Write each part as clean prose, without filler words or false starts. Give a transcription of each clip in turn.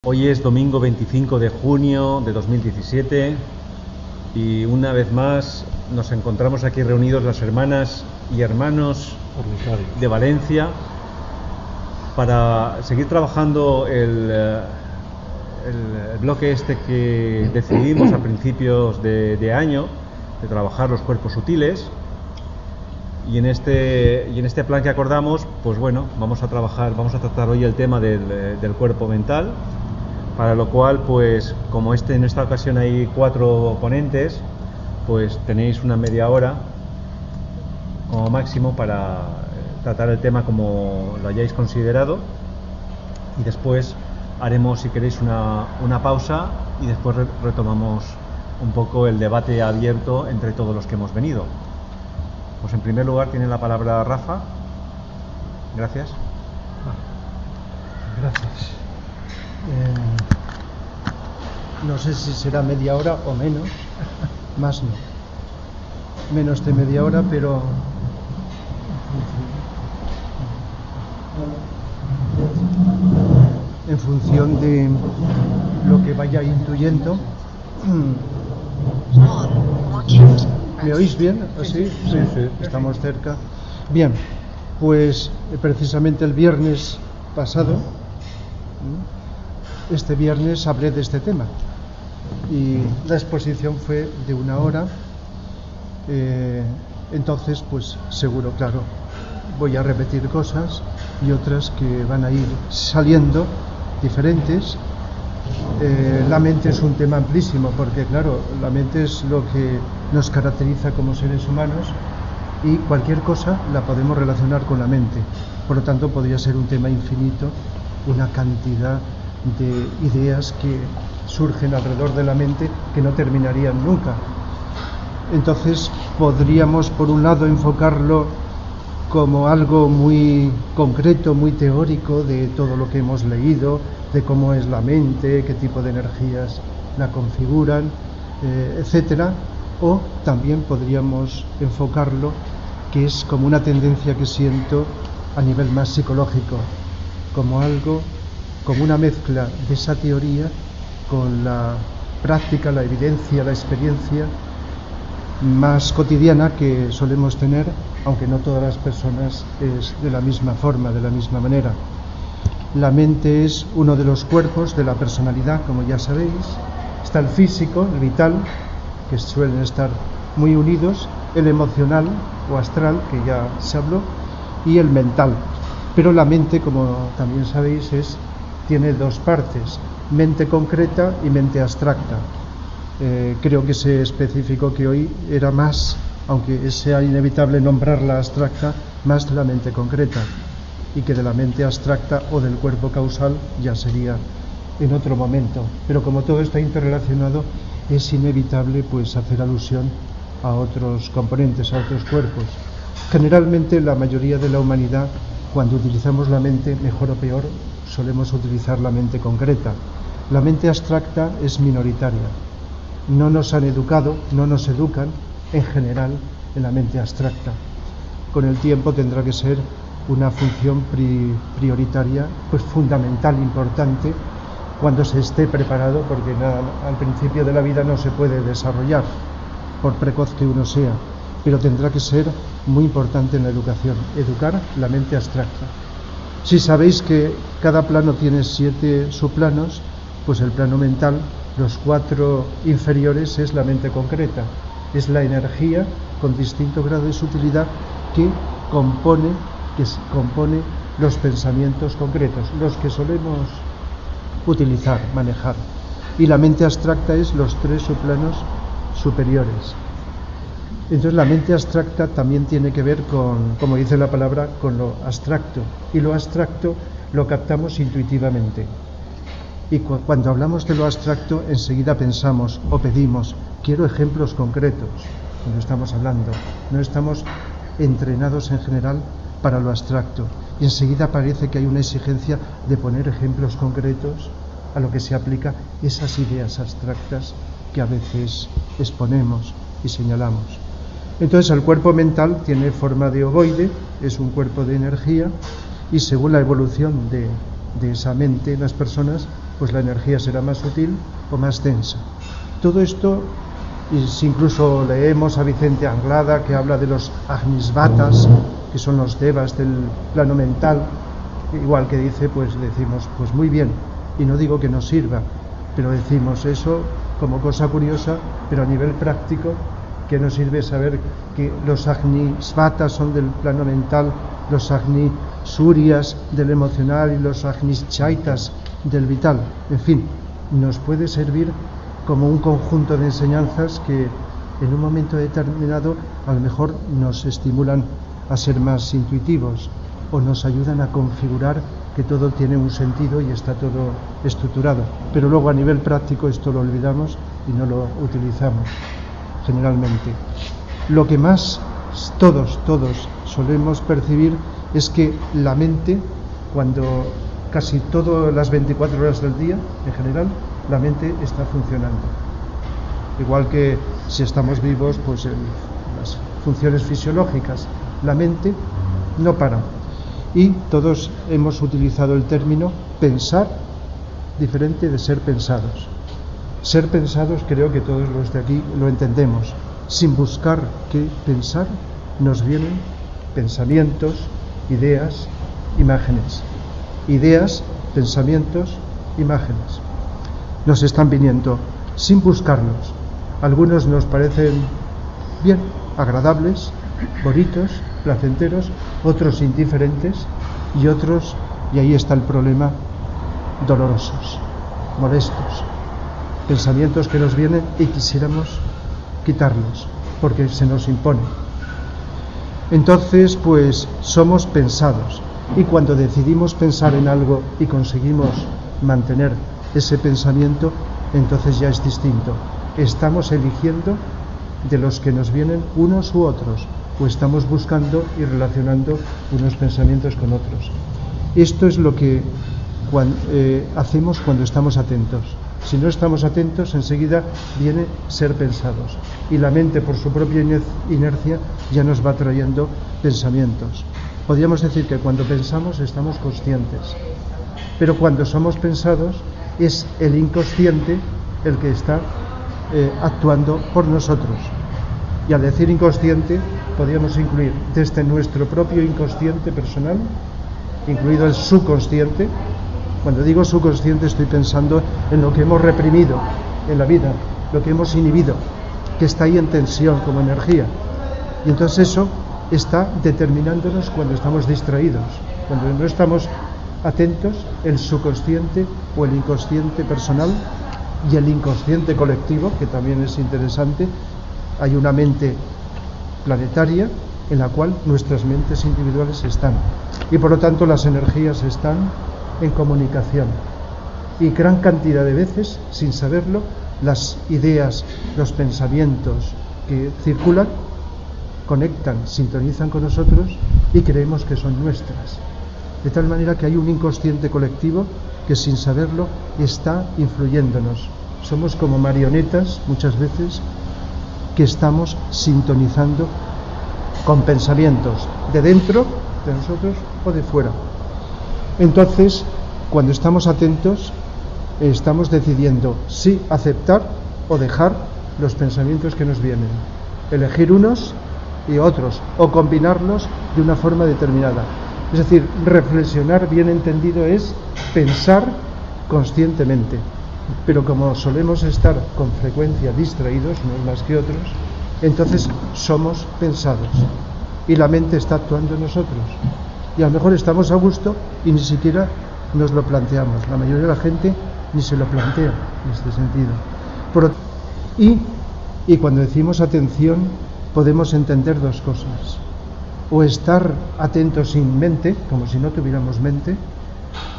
Hoy es domingo 25 de junio de 2017 y una vez más nos encontramos aquí reunidos las hermanas y hermanos de Valencia para seguir trabajando el bloque este que decidimos a principios de año, de trabajar los cuerpos sutiles. Y en este plan que acordamos, pues bueno, vamos a tratar hoy el tema del cuerpo mental, para lo cual, pues como en esta ocasión hay 4 ponentes, pues tenéis una media hora como máximo para tratar el tema como lo hayáis considerado, y después haremos, si queréis, una pausa y después retomamos un poco el debate abierto entre todos los que hemos venido. Pues en primer lugar tiene la palabra Rafa. Gracias. Gracias. No sé si será media hora o menos. Más no. Menos de media hora, pero en función de lo que vaya intuyendo. ¿Me oís bien? ¿Así? Sí, estamos cerca. Bien, pues precisamente el viernes pasado, este viernes hablé de este tema y la exposición fue de 1 hora. Entonces, pues seguro, claro, voy a repetir cosas y otras que van a ir saliendo diferentes. La mente es un tema amplísimo porque, claro, la mente es lo que nos caracteriza como seres humanos y cualquier cosa la podemos relacionar con la mente. Por lo tanto, podría ser un tema infinito, una cantidad de ideas que surgen alrededor de la mente que no terminarían nunca. Entonces, podríamos, por un lado, enfocarlo como algo muy concreto, muy teórico, de todo lo que hemos leído, de cómo es la mente, qué tipo de energías la configuran, etcétera. O también podríamos enfocarlo, que es como una tendencia que siento a nivel más psicológico, como algo, como una mezcla de esa teoría con la práctica, la evidencia, la experiencia más cotidiana que solemos tener, aunque no todas las personas es de la misma forma, de la misma manera. La mente es uno de los cuerpos de la personalidad, como ya sabéis. Está el físico, el vital, que suelen estar muy unidos, el emocional o astral, que ya se habló, y el mental. Pero la mente, como también sabéis, tiene 2 partes, mente concreta y mente abstracta. Creo que se especificó que hoy era más, aunque sea inevitable nombrarla abstracta, más de la mente concreta, y que de la mente abstracta o del cuerpo causal ya sería en otro momento. Pero como todo está interrelacionado, es inevitable pues hacer alusión a otros componentes, a otros cuerpos. Generalmente la mayoría de la humanidad, cuando utilizamos la mente, mejor o peor, solemos utilizar la mente concreta. La mente abstracta es minoritaria. No nos han educado, no nos educan en general en la mente abstracta. Con el tiempo tendrá que ser una función prioritaria, pues fundamental, importante, cuando se esté preparado, porque al principio de la vida no se puede desarrollar, por precoz que uno sea, pero tendrá que ser muy importante en la educación, educar la mente abstracta. Si sabéis que cada plano tiene 7 subplanos, pues el plano mental, los 4 inferiores, es la mente concreta, es la energía con distinto grado de sutilidad que compone los pensamientos concretos, los que solemos utilizar, manejar. Y la mente abstracta es los 3 subplanos superiores. Entonces la mente abstracta también tiene que ver con, como dice la palabra, con lo abstracto. Y lo abstracto lo captamos intuitivamente. Y cuando hablamos de lo abstracto, enseguida pensamos o pedimos, quiero ejemplos concretos. No estamos hablando, no estamos entrenados en general para lo abstracto. Y enseguida parece que hay una exigencia de poner ejemplos concretos a lo que se aplica esas ideas abstractas que a veces exponemos y señalamos. Entonces el cuerpo mental tiene forma de ovoide, es un cuerpo de energía, y según la evolución de esa mente, las personas pues la energía será más sutil o más densa. Todo esto, y si incluso leemos a Vicente Anglada, que habla de los Agnisvatas, que son los devas del plano mental, igual que dice, pues decimos, pues muy bien, y no digo que nos sirva, pero decimos eso como cosa curiosa, pero a nivel práctico, ¿qué nos sirve saber que los Agnisvatas son del plano mental, los Agnisurias del emocional y los Agnischaitas del vital? En fin, nos puede servir como un conjunto de enseñanzas que en un momento determinado a lo mejor nos estimulan a ser más intuitivos o nos ayudan a configurar que todo tiene un sentido y está todo estructurado. Pero luego a nivel práctico esto lo olvidamos y no lo utilizamos generalmente. Lo que más todos solemos percibir es que la mente, cuando casi todas las 24 horas del día, en general, la mente está funcionando. Igual que si estamos vivos, pues las funciones fisiológicas, la mente no para. Y todos hemos utilizado el término pensar, diferente de ser pensados. Ser pensados, creo que todos los de aquí lo entendemos. Sin buscar qué pensar, nos vienen pensamientos, ideas, imágenes. Ideas, pensamientos, imágenes. Nos están viniendo sin buscarlos. Algunos nos parecen bien, agradables, bonitos, placenteros, otros indiferentes y otros, y ahí está el problema, dolorosos, molestos. Pensamientos que nos vienen y quisiéramos quitarlos porque se nos impone. Entonces, pues somos pensados, y cuando decidimos pensar en algo y conseguimos mantener ese pensamiento, entonces ya es distinto. Estamos eligiendo de los que nos vienen unos u otros, o estamos buscando y relacionando unos pensamientos con otros. Esto es lo que hacemos cuando estamos atentos. Si no estamos atentos, enseguida viene ser pensados, y la mente, por su propia inercia, ya nos va trayendo pensamientos. Podríamos decir que cuando pensamos estamos conscientes, pero cuando somos pensados es el inconsciente el que está actuando por nosotros. Y al decir inconsciente podríamos incluir desde nuestro propio inconsciente personal, incluido el subconsciente. Cuando digo subconsciente estoy pensando en lo que hemos reprimido en la vida, lo que hemos inhibido, que está ahí en tensión como energía. Y entonces eso está determinándonos cuando estamos distraídos. Cuando no estamos atentos, el subconsciente o el inconsciente personal y el inconsciente colectivo, que también es interesante, hay una mente planetaria en la cual nuestras mentes individuales están, y por lo tanto las energías están en comunicación, y gran cantidad de veces, sin saberlo, las ideas, los pensamientos que circulan conectan, sintonizan con nosotros y creemos que son nuestras, de tal manera que hay un inconsciente colectivo que sin saberlo está influyéndonos. Somos como marionetas muchas veces que estamos sintonizando con pensamientos de dentro de nosotros o de fuera. Entonces, cuando estamos atentos, estamos decidiendo si aceptar o dejar los pensamientos que nos vienen, elegir unos y otros, o combinarlos de una forma determinada. Es decir, reflexionar bien entendido es pensar conscientemente, pero como solemos estar con frecuencia distraídos, unos más que otros, entonces somos pensados y la mente está actuando en nosotros, y a lo mejor estamos a gusto y ni siquiera nos lo planteamos. La mayoría de la gente ni se lo plantea en este sentido. Y cuando decimos atención podemos entender dos cosas: o estar atentos sin mente, como si no tuviéramos mente,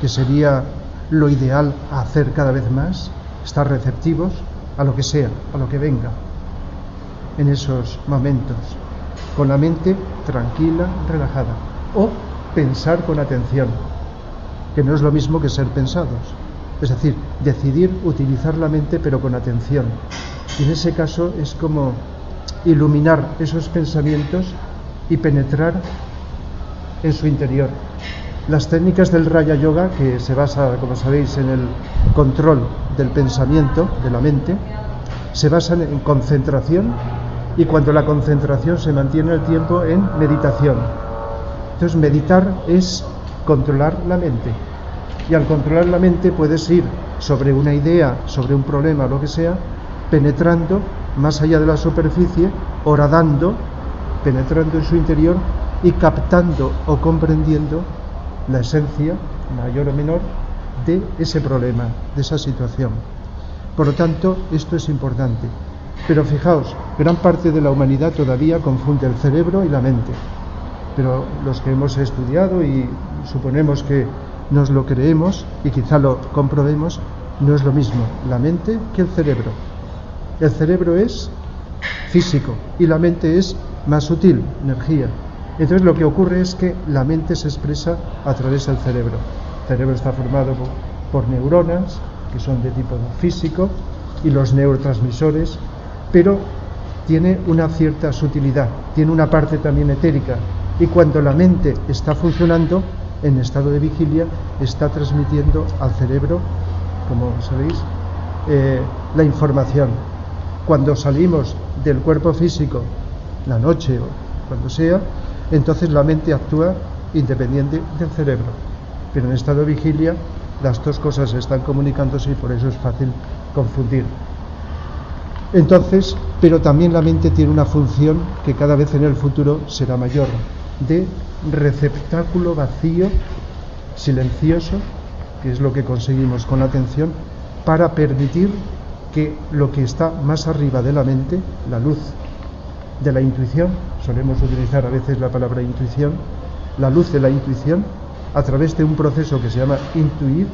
que sería lo ideal a hacer cada vez más, estar receptivos a lo que sea, a lo que venga en esos momentos, con la mente tranquila, relajada, o pensar con atención, que no es lo mismo que ser pensados, es decir, decidir utilizar la mente pero con atención, y en ese caso es como iluminar esos pensamientos y penetrar en su interior, Las técnicas del Raya Yoga, que se basa, como sabéis, en el control del pensamiento, de la mente, se basan en concentración, y cuando la concentración se mantiene el tiempo, en meditación. Entonces, meditar es controlar la mente, y al controlar la mente puedes ir sobre una idea, sobre un problema, lo que sea, penetrando más allá de la superficie, horadando, penetrando en su interior y captando o comprendiendo la esencia, mayor o menor, de ese problema, de esa situación. Por lo tanto, esto es importante. Pero fijaos, gran parte de la humanidad todavía confunde el cerebro y la mente. Pero los que hemos estudiado y suponemos que nos lo creemos y quizá lo comprobemos, no es lo mismo la mente que el cerebro. El cerebro es físico y la mente es más sutil, energía. Entonces lo que ocurre es que la mente se expresa a través del cerebro. El cerebro está formado por neuronas, que son de tipo físico, y los neurotransmisores, pero tiene una cierta sutilidad, tiene una parte también etérica, y cuando la mente está funcionando en estado de vigilia, está transmitiendo al cerebro, como sabéis, la información. Cuando salimos del cuerpo físico, la noche o cuando sea, entonces la mente actúa independiente del cerebro, pero en estado de vigilia las dos cosas están comunicándose y por eso es fácil confundir. Entonces, pero también la mente tiene una función que cada vez en el futuro será mayor, de receptáculo vacío, silencioso, que es lo que conseguimos con la atención, para permitir que lo que está más arriba de la mente, la luz de la intuición, solemos utilizar a veces la palabra intuición, la luz de la intuición, a través de un proceso que se llama intuir,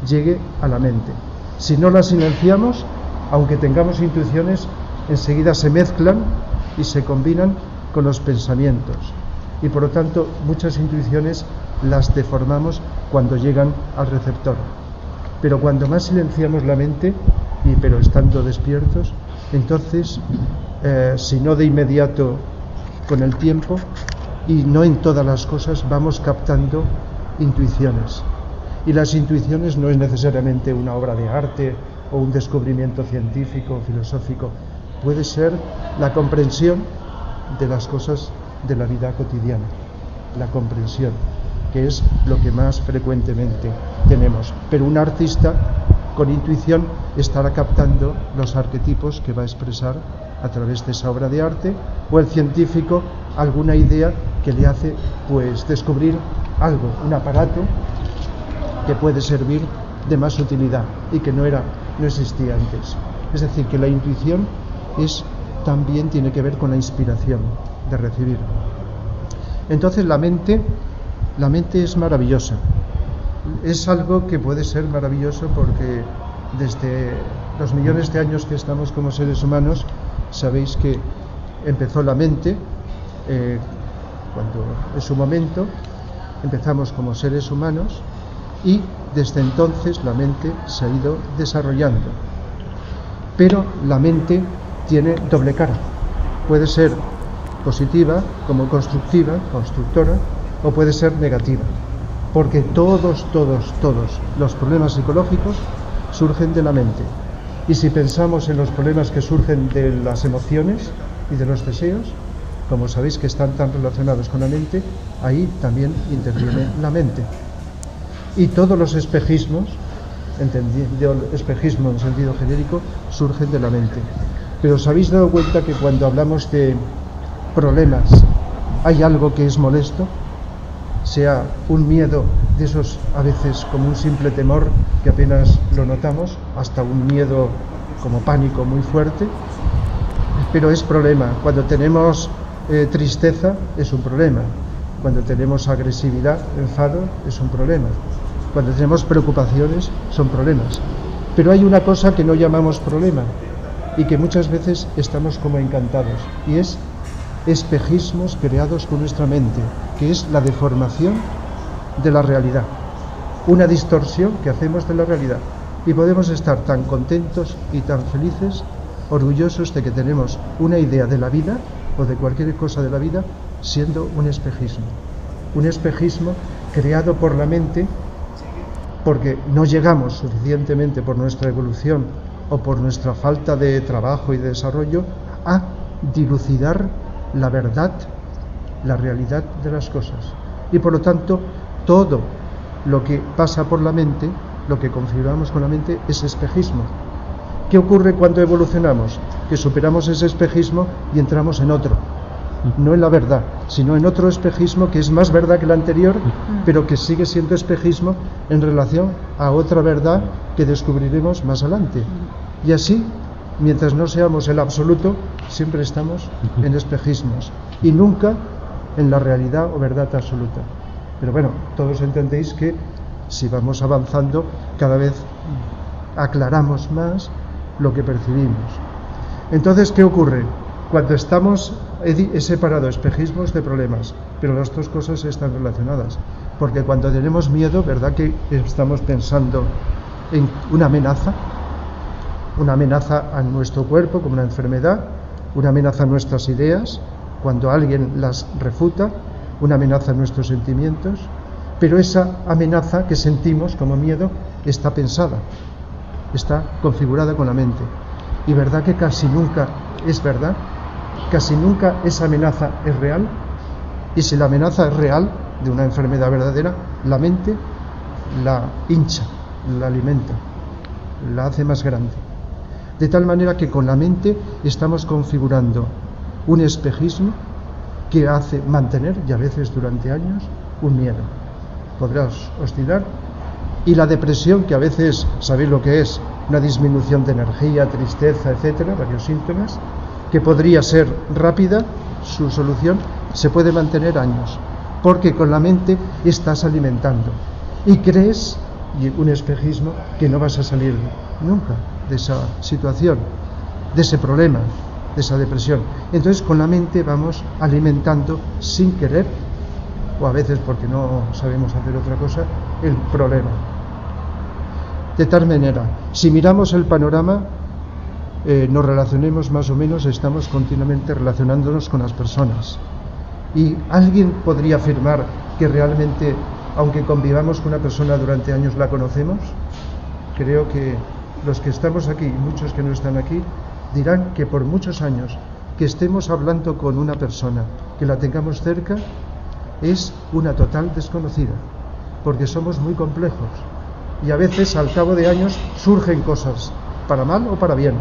llegue a la mente. Si no la silenciamos, aunque tengamos intuiciones, enseguida se mezclan y se combinan con los pensamientos. Y por lo tanto, muchas intuiciones las deformamos cuando llegan al receptor. Pero cuando más silenciamos la mente, pero estando despiertos, entonces, si no de inmediato, con el tiempo, y no en todas las cosas, vamos captando intuiciones. Y las intuiciones no es necesariamente una obra de arte o un descubrimiento científico o filosófico, puede ser la comprensión de las cosas de la vida cotidiana, la comprensión, que es lo que más frecuentemente tenemos. Pero un artista con intuición estará captando los arquetipos que va a expresar a través de esa obra de arte, o el científico alguna idea que le hace pues descubrir algo, un aparato que puede servir de más utilidad y que no existía antes. Es decir, que la intuición también tiene que ver con la inspiración de recibir. Entonces la mente es maravillosa. Es algo que puede ser maravilloso porque desde los millones de años que estamos como seres humanos, sabéis que empezó la mente, cuando en su momento empezamos como seres humanos, y desde entonces la mente se ha ido desarrollando. Pero la mente tiene doble cara. Puede ser positiva, como constructiva, constructora, o puede ser negativa. Porque todos los problemas psicológicos surgen de la mente. Y si pensamos en los problemas que surgen de las emociones y de los deseos, como sabéis que están tan relacionados con la mente, ahí también interviene la mente. Y todos los espejismos, entendido espejismo en sentido genérico, surgen de la mente. Pero ¿os habéis dado cuenta que cuando hablamos de problemas hay algo que es molesto? Sea un miedo de esos, a veces como un simple temor que apenas lo notamos, hasta un miedo como pánico muy fuerte, pero es problema. Cuando tenemos tristeza es un problema, cuando tenemos agresividad, enfado, es un problema, cuando tenemos preocupaciones son problemas. Pero hay una cosa que no llamamos problema y que muchas veces estamos como encantados, y es espejismos creados con nuestra mente, que es la deformación de la realidad, una distorsión que hacemos de la realidad, y podemos estar tan contentos y tan felices, orgullosos de que tenemos una idea de la vida o de cualquier cosa de la vida siendo un espejismo creado por la mente, porque no llegamos suficientemente por nuestra evolución o por nuestra falta de trabajo y de desarrollo a dilucidar la verdad, la realidad de las cosas. Y por lo tanto, todo lo que pasa por la mente, lo que configuramos con la mente, es espejismo. ¿Qué ocurre cuando evolucionamos? Que superamos ese espejismo y entramos en otro. No en la verdad, sino en otro espejismo que es más verdad que el anterior, pero que sigue siendo espejismo en relación a otra verdad que descubriremos más adelante. Y así, mientras no seamos el absoluto, siempre estamos en espejismos y nunca en la realidad o verdad absoluta. Pero bueno, todos entendéis que si vamos avanzando, cada vez aclaramos más lo que percibimos. Entonces, ¿qué ocurre? Cuando estamos, he separado espejismos de problemas, pero las dos cosas están relacionadas, porque cuando tenemos miedo, ¿verdad que estamos pensando en una amenaza a nuestro cuerpo como una enfermedad, una amenaza a nuestras ideas, cuando alguien las refuta, una amenaza a nuestros sentimientos, pero esa amenaza que sentimos como miedo está pensada, está configurada con la mente. Y ¿verdad que casi nunca es verdad? Casi nunca esa amenaza es real. Y si la amenaza es real, de una enfermedad verdadera, la mente la hincha, la alimenta, la hace más grande. De tal manera que con la mente estamos configurando un espejismo que hace mantener, y a veces durante años, un miedo. Podrás oscilar. Y la depresión, que a veces, sabéis lo que es, una disminución de energía, tristeza, etcétera, varios síntomas, que podría ser rápida, su solución, se puede mantener años, porque con la mente estás alimentando y crees, y un espejismo, que no vas a salir nunca de esa situación, de ese problema, de esa depresión. Entonces con la mente vamos alimentando sin querer, o a veces porque no sabemos hacer otra cosa, el problema. De tal manera, si miramos el panorama, nos relacionemos más o menos, estamos continuamente relacionándonos con las personas. Y alguien podría afirmar que realmente, aunque convivamos con una persona durante años, la conocemos. Creo que los que estamos aquí y muchos que no están aquí dirán que por muchos años que estemos hablando con una persona, que la tengamos cerca, es una total desconocida, porque somos muy complejos y a veces al cabo de años surgen cosas, para mal o para bien,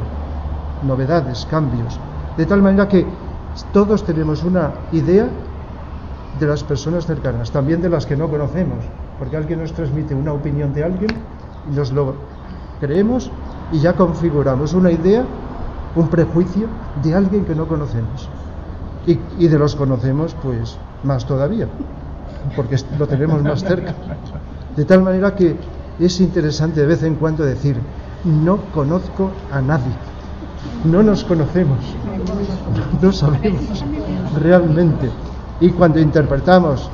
novedades, cambios, de tal manera que todos tenemos una idea de las personas cercanas, también de las que no conocemos, porque alguien nos transmite una opinión de alguien y nos lo creemos y ya configuramos una idea, un prejuicio de alguien que no conocemos, y de los conocemos pues más todavía, porque lo tenemos más cerca, de tal manera que es interesante de vez en cuando decir: no conozco a nadie, no nos conocemos, no sabemos realmente. Y cuando interpretamos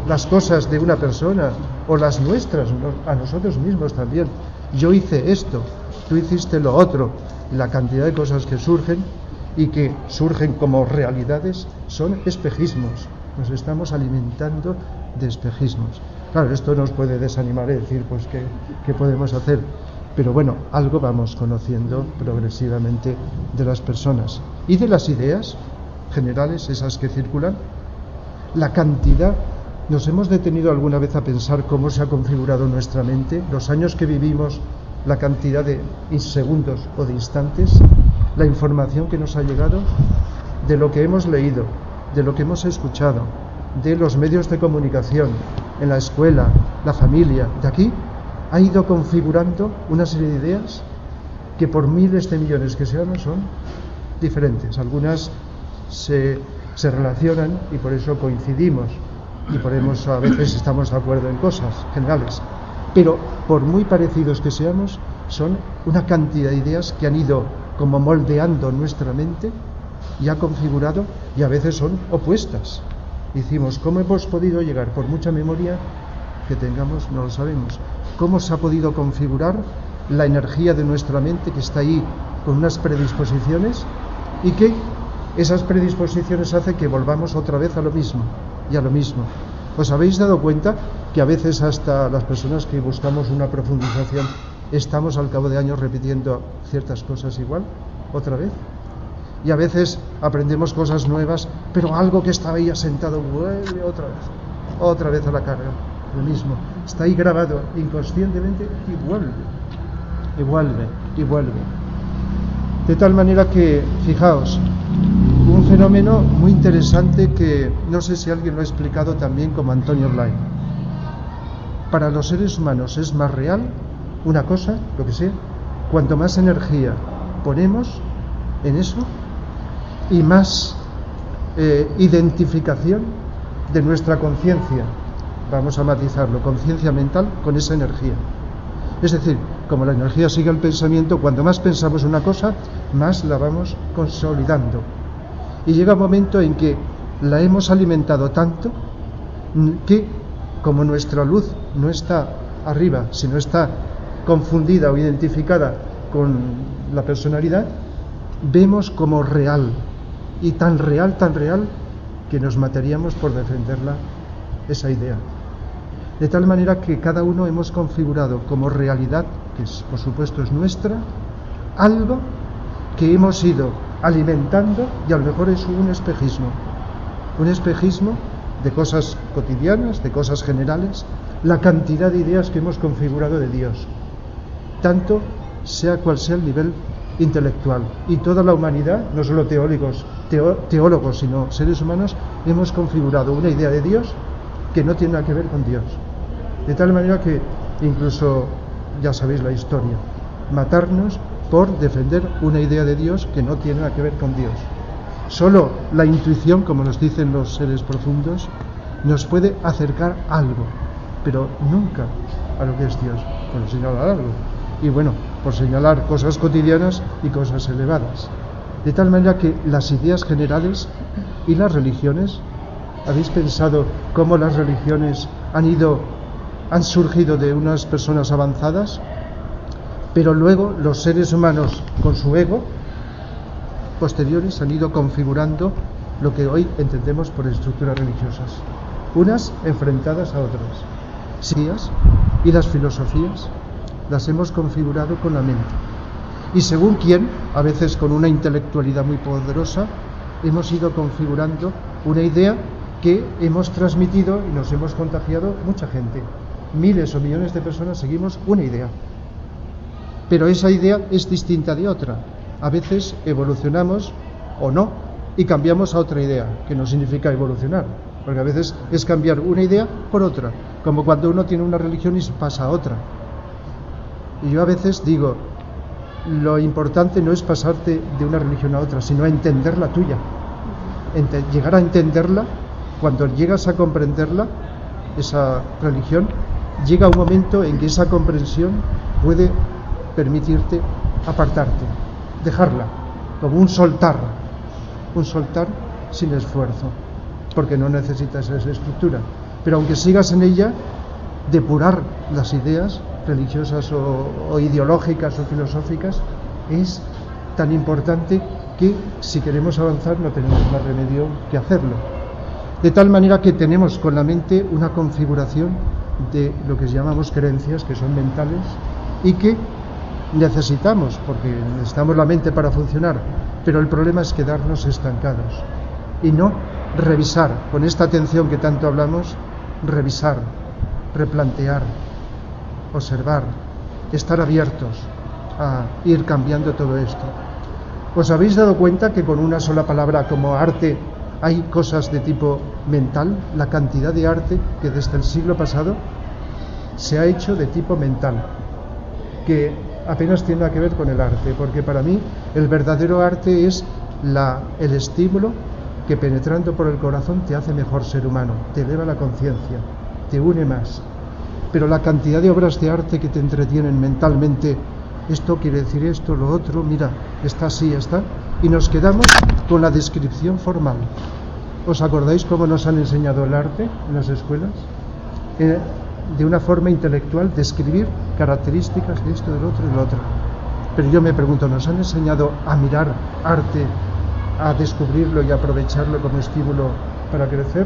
las cosas de una persona o las nuestras, a nosotros mismos también, yo hice esto, tú hiciste lo otro, la cantidad de cosas que surgen y que surgen como realidades son espejismos, nos estamos alimentando de espejismos. Claro, esto nos puede desanimar y decir, pues, ¿qué podemos hacer? Pero bueno, algo vamos conociendo progresivamente de las personas y de las ideas generales, esas que circulan. La cantidad, ¿nos hemos detenido alguna vez a pensar cómo se ha configurado nuestra mente? Los años que vivimos, la cantidad de segundos o de instantes, la información que nos ha llegado, de lo que hemos leído, de lo que hemos escuchado, de los medios de comunicación, en la escuela, la familia, de aquí, ha ido configurando una serie de ideas que por miles de millones que seamos son diferentes. Algunas se relacionan y por eso coincidimos y por eso a veces estamos de acuerdo en cosas generales, pero por muy parecidos que seamos, son una cantidad de ideas que han ido como moldeando nuestra mente y ha configurado, y a veces son opuestas. Decimos, ¿cómo hemos podido llegar? Por mucha memoria que tengamos, no lo sabemos. ¿Cómo se ha podido configurar la energía de nuestra mente que está ahí con unas predisposiciones y que esas predisposiciones hacen que volvamos otra vez a lo mismo y a lo mismo? ¿Os habéis dado cuenta que a veces hasta las personas que buscamos una profundización estamos al cabo de años repitiendo ciertas cosas igual, otra vez? Y a veces aprendemos cosas nuevas, pero algo que estaba ahí asentado vuelve otra vez a la carga. Lo mismo, está ahí grabado inconscientemente y vuelve. De tal manera que, fijaos, un fenómeno muy interesante que no sé si alguien lo ha explicado también como Antonio Blay. Para los seres humanos es más real una cosa, lo que sea, cuanto más energía ponemos en eso y más identificación de nuestra conciencia, vamos a matizarlo, conciencia mental con esa energía. Es decir, como la energía sigue el pensamiento, cuanto más pensamos una cosa, más la vamos consolidando. Y llega un momento en que la hemos alimentado tanto que, como nuestra luz no está arriba, sino está confundida o identificada con la personalidad, vemos como real, y tan real, que nos mataríamos por defenderla, esa idea. De tal manera que cada uno hemos configurado como realidad, que por supuesto es nuestra, algo que hemos ido alimentando, y a lo mejor es un espejismo de cosas cotidianas, de cosas generales, la cantidad de ideas que hemos configurado de Dios, tanto sea cual sea el nivel intelectual. Y toda la humanidad, no solo teólogos, sino seres humanos, hemos configurado una idea de Dios que no tiene nada que ver con Dios. De tal manera que incluso, ya sabéis la historia, matarnos por defender una idea de Dios que no tiene nada que ver con Dios. Solo la intuición, como nos dicen los seres profundos, nos puede acercar algo, pero nunca a lo que es Dios, por señalar algo. Y bueno, por señalar cosas cotidianas y cosas elevadas. De tal manera que las ideas generales y las religiones, ¿habéis pensado cómo las religiones han surgido de unas personas avanzadas, pero luego los seres humanos con su ego posteriores han ido configurando lo que hoy entendemos por estructuras religiosas, unas enfrentadas a otras? Y las filosofías las hemos configurado con la mente, y según quién, a veces con una intelectualidad muy poderosa, hemos ido configurando una idea que hemos transmitido y nos hemos contagiado mucha gente. Miles o millones de personas seguimos una idea, pero esa idea es distinta de otra. A veces evolucionamos o no y cambiamos a otra idea, que no significa evolucionar, porque a veces es cambiar una idea por otra, como cuando uno tiene una religión y se pasa a otra. Y yo a veces digo, lo importante no es pasarte de una religión a otra, sino entender la tuya, llegar a entenderla. Cuando llegas a comprenderla, esa religión, llega un momento en que esa comprensión puede permitirte apartarte, dejarla, como un soltar sin esfuerzo, porque no necesitas esa estructura. Pero aunque sigas en ella, depurar las ideas religiosas o ideológicas o filosóficas es tan importante que si queremos avanzar no tenemos más remedio que hacerlo. De tal manera que tenemos con la mente una configuración de lo que llamamos creencias, que son mentales, y que necesitamos, porque necesitamos la mente para funcionar, pero el problema es quedarnos estancados y no revisar, con esta atención que tanto hablamos, revisar, replantear, observar, estar abiertos a ir cambiando todo esto. ¿Os habéis dado cuenta que con una sola palabra como arte hay cosas de tipo mental? La cantidad de arte que desde el siglo pasado se ha hecho de tipo mental, que apenas tiene nada que ver con el arte, porque para mí el verdadero arte es el estímulo que, penetrando por el corazón, te hace mejor ser humano, te eleva la conciencia, te une más. Pero la cantidad de obras de arte que te entretienen mentalmente, esto quiere decir esto, lo otro, mira, está así, está, y nos quedamos con la descripción formal. ¿Os acordáis cómo nos han enseñado el arte en las escuelas? De una forma intelectual, describir características de esto, del otro y del otro. Pero yo me pregunto, ¿nos han enseñado a mirar arte, a descubrirlo y aprovecharlo como estímulo para crecer?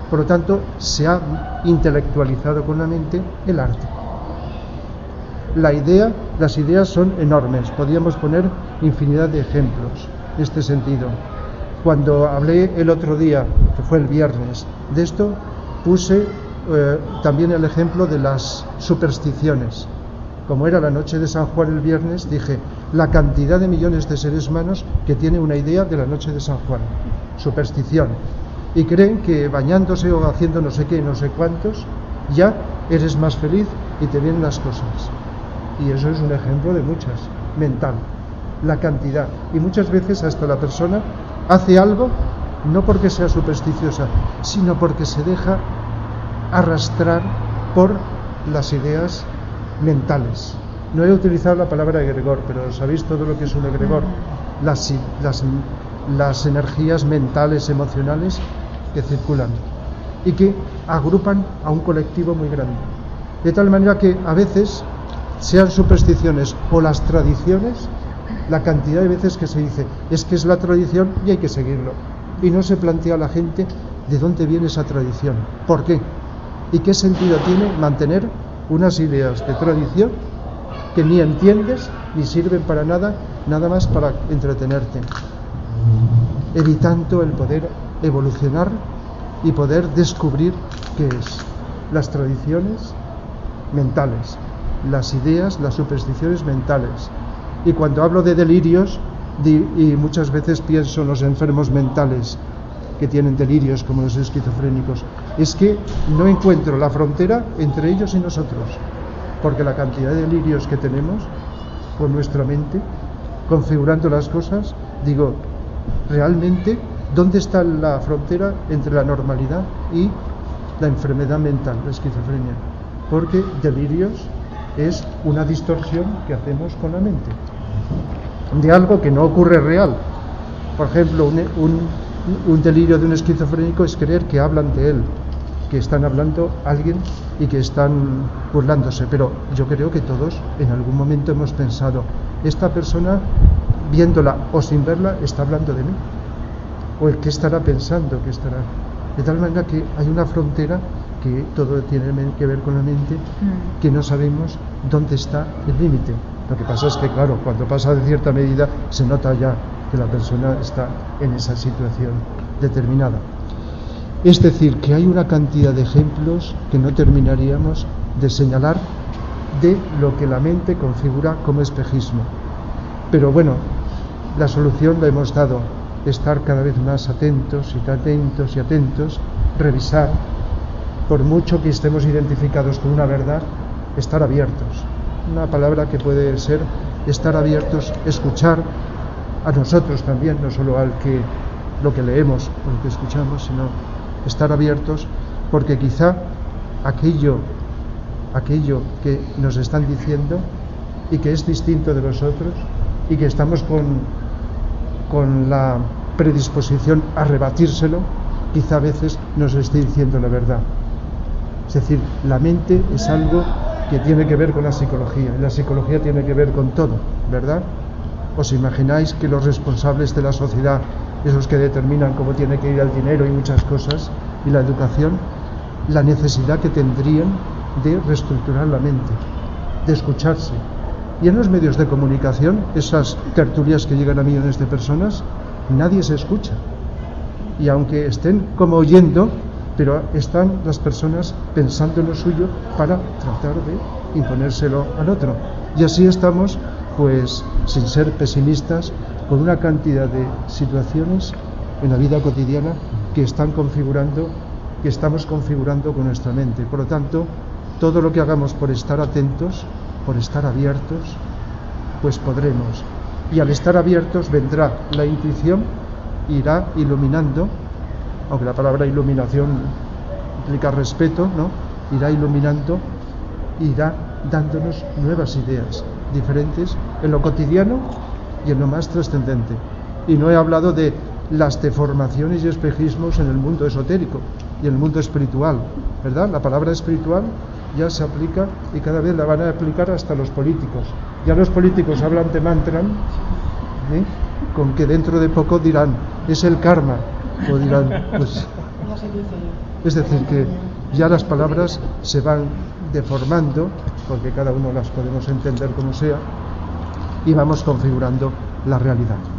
Por lo tanto, se ha intelectualizado con la mente el arte. Las ideas son enormes, podríamos poner infinidad de ejemplos en este sentido. Cuando hablé el otro día, que fue el viernes, de esto, puse también el ejemplo de las supersticiones. Como era la noche de San Juan el viernes, dije la cantidad de millones de seres humanos que tiene una idea de la noche de San Juan, superstición, y creen que bañándose o haciendo no sé qué, no sé cuántos, ya eres más feliz y te vienen las cosas. Y eso es un ejemplo de muchas, mental, la cantidad. Y muchas veces hasta la persona hace algo no porque sea supersticiosa, sino porque se deja arrastrar por las ideas mentales. No he utilizado la palabra egregor, pero sabéis todo lo que es un egregor, las energías mentales, emocionales que circulan y que agrupan a un colectivo muy grande. De tal manera que a veces, sean supersticiones o las tradiciones, la cantidad de veces que se dice es que es la tradición y hay que seguirlo, y no se plantea a la gente de dónde viene esa tradición, por qué y qué sentido tiene mantener unas ideas de tradición que ni entiendes ni sirven para nada, nada más para entretenerte, evitando el poder evolucionar y poder descubrir qué es las tradiciones mentales, las ideas, las supersticiones mentales. Y cuando hablo de delirios, y muchas veces pienso en los enfermos mentales que tienen delirios como los esquizofrénicos, es que no encuentro la frontera entre ellos y nosotros, porque la cantidad de delirios que tenemos con nuestra mente, configurando las cosas, digo, realmente, ¿dónde está la frontera entre la normalidad y la enfermedad mental, la esquizofrenia? Porque delirios es una distorsión que hacemos con la mente de algo que no ocurre real. Por ejemplo, un delirio de un esquizofrénico es creer que hablan de él, que están hablando alguien y que están burlándose, pero yo creo que todos en algún momento hemos pensado, esta persona, viéndola o sin verla, está hablando de mí, o el que estará pensando, que estará, de tal manera que hay una frontera que todo tiene que ver con la mente, que no sabemos dónde está el límite. Lo que pasa es que, claro, cuando pasa de cierta medida se nota ya que la persona está en esa situación determinada. Es decir, que hay una cantidad de ejemplos que no terminaríamos de señalar de lo que la mente configura como espejismo. Pero bueno, la solución la hemos dado, estar cada vez más atentos y atentos y atentos, revisar, por mucho que estemos identificados con una verdad, estar abiertos. Una palabra que puede ser estar abiertos, escuchar a nosotros también, no solo al que lo que leemos o lo que escuchamos, sino estar abiertos, porque quizá aquello que nos están diciendo y que es distinto de nosotros y que estamos con la predisposición a rebatírselo, quizá a veces nos esté diciendo la verdad. Es decir, la mente es algo que tiene que ver con la psicología, y la psicología tiene que ver con todo, ¿verdad? ¿Os imagináis que los responsables de la sociedad, esos que determinan cómo tiene que ir el dinero y muchas cosas, y la educación, la necesidad que tendrían de reestructurar la mente, de escucharse? Y en los medios de comunicación, esas tertulias que llegan a millones de personas, nadie se escucha. Y aunque estén como oyendo, pero están las personas pensando en lo suyo para tratar de imponérselo al otro. Y así estamos, pues, sin ser pesimistas, con una cantidad de situaciones en la vida cotidiana que estamos configurando con nuestra mente. Por lo tanto, todo lo que hagamos por estar atentos, por estar abiertos, pues podremos. Y al estar abiertos vendrá la intuición, irá iluminando, aunque la palabra iluminación implica respeto, ¿no? Irá iluminando, irá dándonos nuevas ideas diferentes en lo cotidiano y en lo más trascendente. Y no he hablado de las deformaciones y espejismos en el mundo esotérico y en el mundo espiritual, ¿verdad? La palabra espiritual ya se aplica y cada vez la van a aplicar hasta los políticos. Ya los políticos hablan de mantra, con que dentro de poco dirán, es el karma, o dirán, pues Es decir, que ya las palabras se van deformando, porque cada uno las podemos entender como sea, y vamos configurando la realidad.